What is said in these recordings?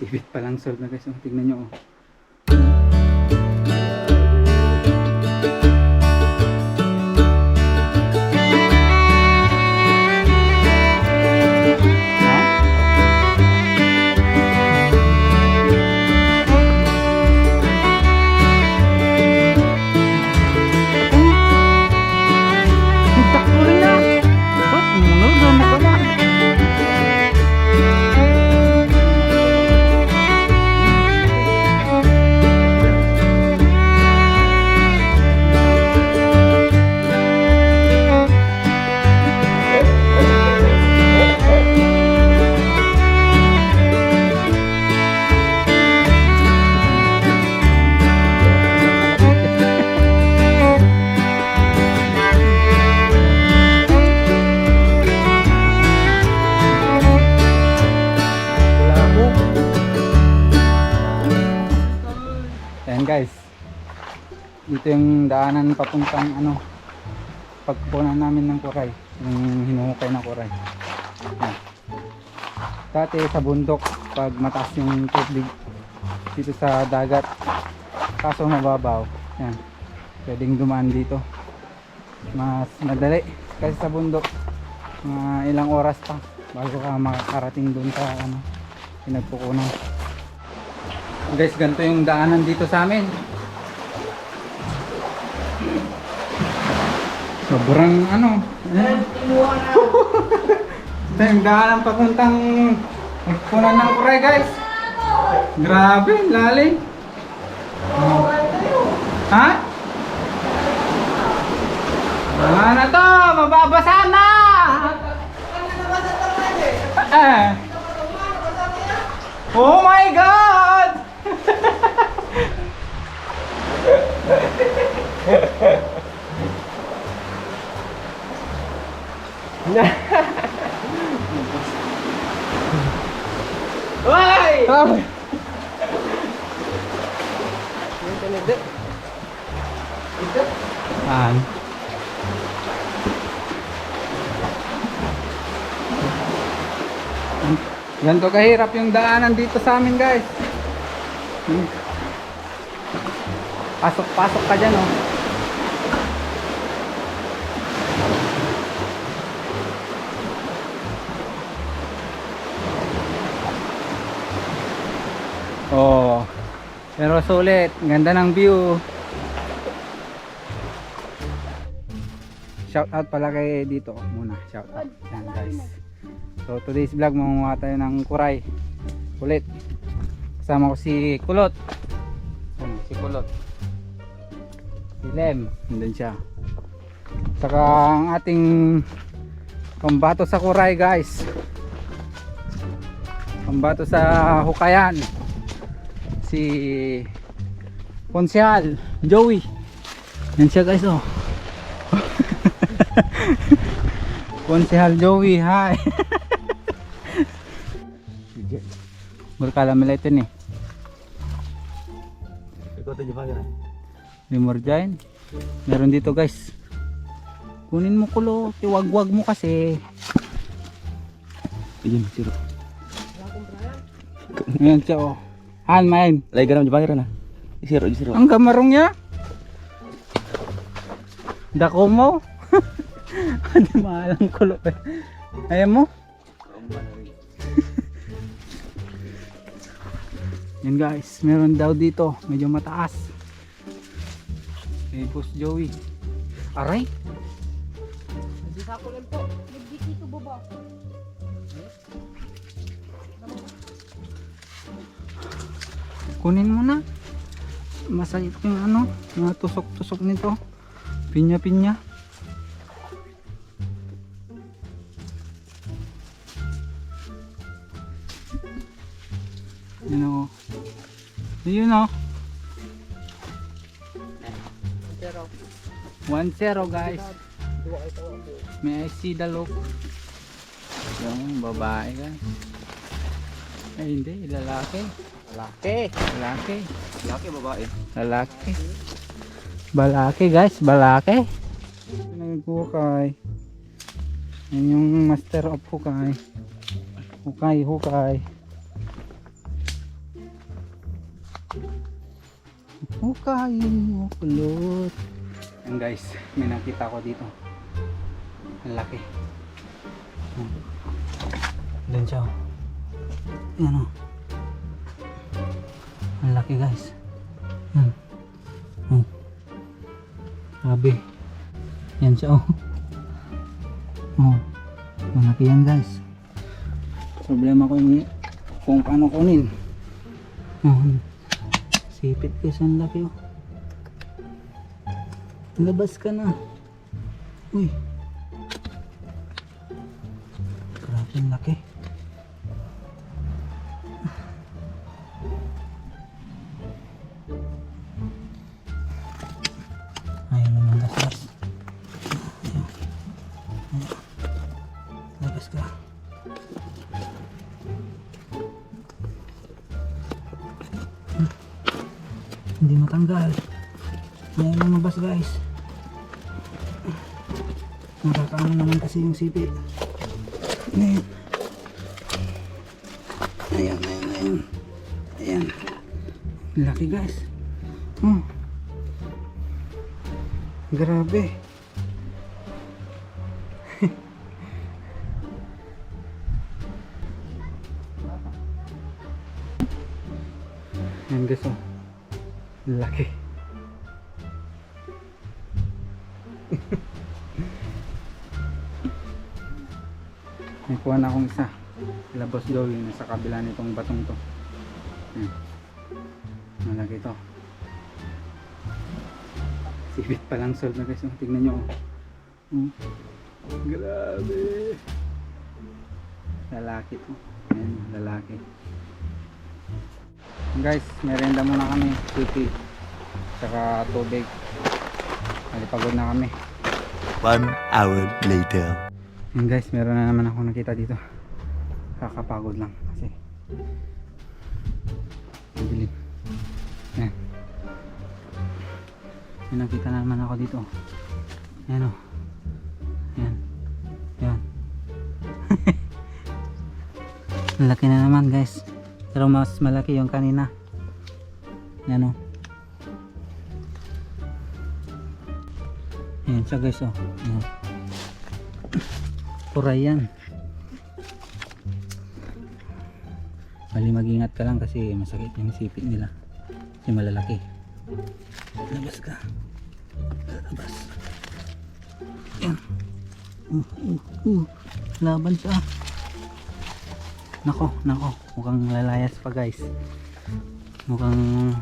Sibit pa lang solve na guys. Oh, tignan nyo. Oh. Ayan guys, dito yung daanan papuntang ano, pagpunan namin ng kuray, yung hinuhukay na kuray. Ayan. Dati sa bundok pag mataas yung tubig dito sa dagat, kaso mababaw. Ayan, pwedeng dumaan dito, mas madali kasi sa bundok mga ilang oras pa bago ka makakarating dun sa ano, pinagpukunan. Guys, ganito yung daanan dito sa amin. Sobrang ano. Ito yung daanan papuntang punan ng kuray guys. Grabe, lalim. Ha? Wala na to, mababasa na. Oh my God! Why? Saan? Ganito kahirap yung daanan dito sa amin guys. Pasok-pasok ka dyan oh. Oh, pero sulit, ganda ng view. Shout out pala kay dito muna, shout out. Yan guys. So today's vlog, mangunguha tayo ng kuray. Kulit. Kasama ko si Kulot. Si Kulot. Si Lem, nandun siya. Saka ang ating pambato sa kuray guys. Pambato sa hukayan. Si Konsehal Joey. Yan siya guys oh. Konsehal Joey, hi. Berkala melitin nih. Ikaw tayo pa gana. Limorjain. Meron dito guys. Kunin mo Kulot, iwag-wag mo kasi. Iyan siro. Ayan siya oh. Han main. Lagi ganam jepang na. Siro. Ang gamarong niya. Dako mo. Hindi maalang Kulot eh. Ayan mo. Yan guys, meron daw dito, medyo mataas. Hey Boss Joey. Aray. Sa ako lang po. Nagdikito baba. Kunin mo na. Masakit yung ano, mga tusok-tusok nito. Pinya-pinya. Yun o. Yun o. 1-0 guys. May I see the look. Yung babae guys. Ay hindi, lalaki. Lalaki. Laki babae. Lalaki. Balaki guys, balaki. Nagkukay. Yan yung master of hukay. Hukay. Hukayin mo kulot. Yan guys, may nakita ko dito. Ang laki. Doon siya. Yan o. Ang laki guys. Grabe. Yan siya oh. Malaki yan guys. Problema ko yung kung paano kunin. Sipit guys, ang laki oh. Labas ka na. Uy. Grabe ang laki. Ayaw naman gas. Labas ka. Hindi matanggal. Ayaw lumabas guys. Nakakaano naman kasi yung sipit. Ayan. Ayan. Laki guys. Grabe. Ayan guys oh. Laki. May kuha na akong isa. Sila Boss Joey nasa kabila nitong batong to. Ayan. Malaki to. Sipit pa lang solve na guys. Tignan nyo. Grabe. Lalaki to. Ayan, lalaki. Guys, merenda muna kami. Suki. Saka tubig. Malipagod na kami. 1 hour later. Ayan guys, meron na naman ako nakita dito. Kakapagod lang kasi madilim. Ayan. May nakita na naman ako dito. Ayan o. Ayan. Ayan. Laki na naman guys. Pero mas malaki yung kanina. Ayan o. Ayan siya guys o. Ayan. Kuray yan. Bali mag-ingat ka lang kasi masakit yung sipit nila. Kasi malalaki. Labas ka. Labas. Ayan. Laban siya. Nako. Mukhang lalayas pa guys. Mukhang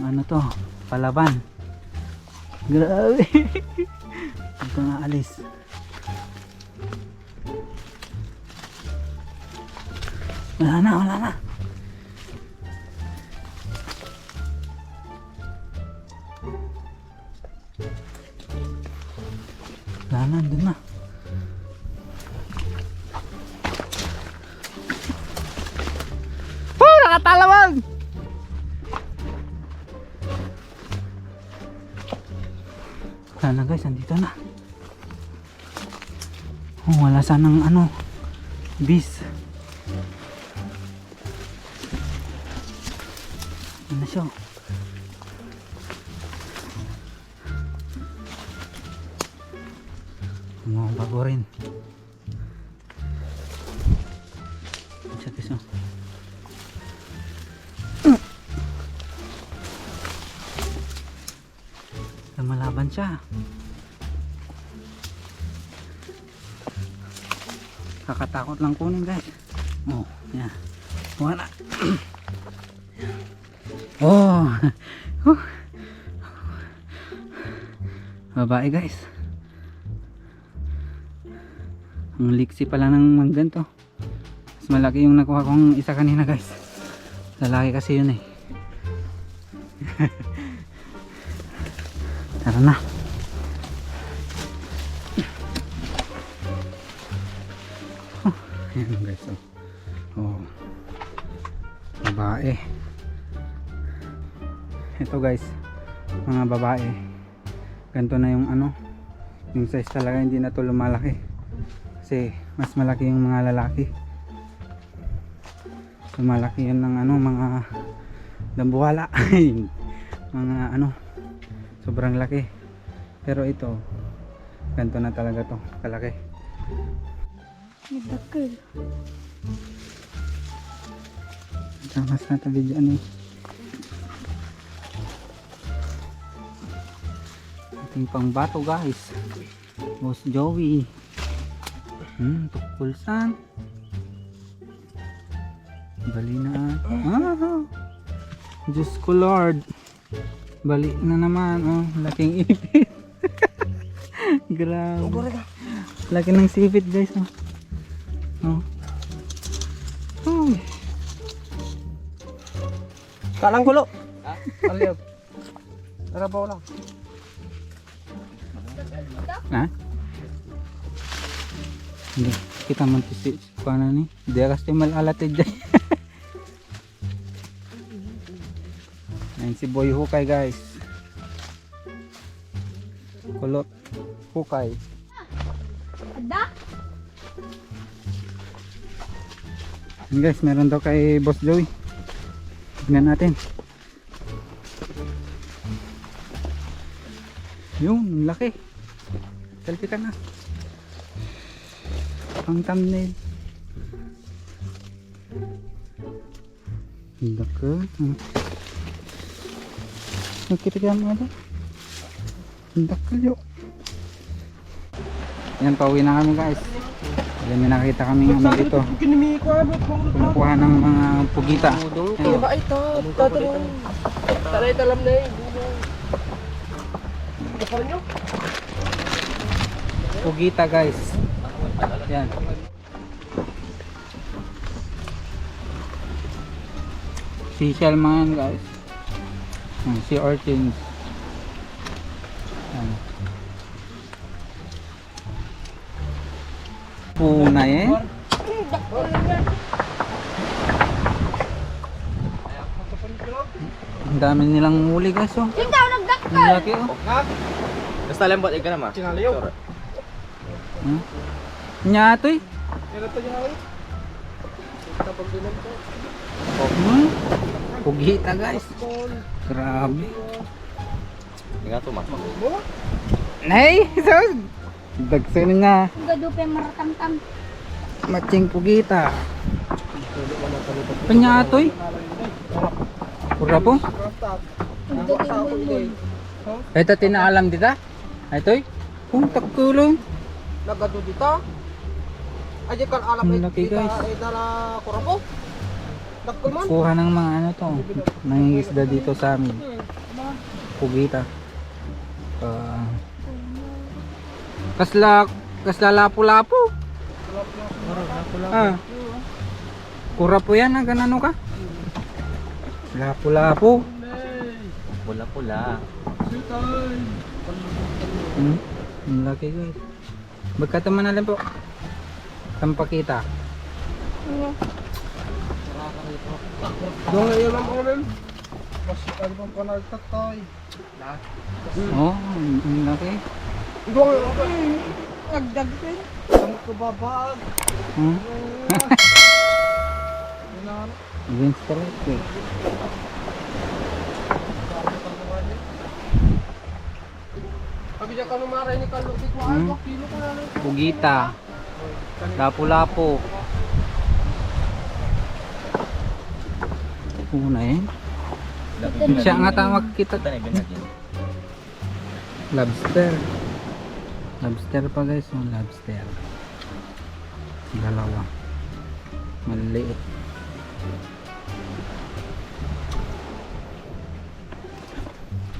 ano to. Palaban. Grabe. Huwag ka nga alis. Wala na. Andun na. Nakatalawag! Wala na guys, andito na. Wala sanang bis. Ano na siya? Mga bago rin. Siya guys. Malaban siya. Kakatakot lang kunin guys. Yan. Wala. Babae guys. Ang liksi pala ng ganito. Mas malaki yung nakuha kong isa kanina guys. Lalaki kasi yun eh. Tara na. Ayan guys. Babae. Ito guys, mga babae. Ganito na yung yung size talaga, hindi na to lumalaki. Kasi mas malaki yung mga lalaki. Lumalaki yan ng mga dambuhala. Mga ano, sobrang laki. Pero ito, ganito na talaga to, kalaki. Nagdakil. Tamas na ito video ano. Ating pang bato guys. Boss Joey. Tukpulsan. Bali na. Diyos ko Lord. Bali na naman. Oh, laking ipit. Grabe. Laki ng sipit guys. Oh. Oh. Kalang gulo. Aliyab. Narabaw lang. Ha? Hindi. Kita man si paano ni? Dia kasi malalatid dyan. Ayan si Boy Hukay guys. Kulot Hukay. Ada? Ayan guys, meron daw kay Boss Joey. Tignan natin. Yun, ang laki. Selfie ka na. Ang thumbnail. Ang laki. Nagkitigan mo ito. Ang laki yun. Yan, pauwi na kami guys. Alam may nakita kami ano dito. Kumukuha ng mga pugita. Ayan. Ba ito? Tatanong. Taray talam na eh. Gusto nyo? Pugita guys. Yan. Seashell mga yan guys. Sea urchins. Yan. Puna eh. Ang dami nilang huli guys oh. Ikaw nagdakil. Ang laki oh. Basta lembot ikan naman. Sinalayo. Nyatoy. Pugita guys. Grabe. Nga to mak. Nay, so dagsan nga Gadupe maratamtam. matching pugita. Penyatoy. Pura po. Nagdakil. Ito tinaalam dita. Itoy. Kung takkulong. Nagado dito. Aja kan alam Ang laki, guys. dala kurapo. Dakkel man. Kuha ng mga ano to. Nangingisda dito sa amin. Pugita. Kasla lapu-lapu. Kura po yan, ganano ka? Lapu-lapu. Pula-pula. Ang laki guys. Magkataman na lang po. Tampakita. Dong ayo lang ulit. Mas ano pang panagtatay. Oh, ang laki. Dong nagdagpin. Ang kubabag. Against the light eh. Abi ja kanu maray ni kalok di kuan kilo ko na lang. Pugita. Lapu-lapu. Una eh. Siya nga tama kita. Lobster. Lobster pa guys, yung lobster. Dalawa. Maliit.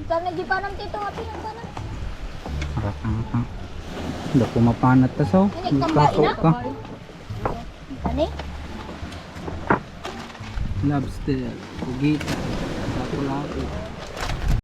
Ikaw nagipanam tito nga pinagpanam. Rakang. Hindi ko mapanat ta so. Ini kambain Kako na. ka. Ani? Lobster. Pugita. Lapu-lapu.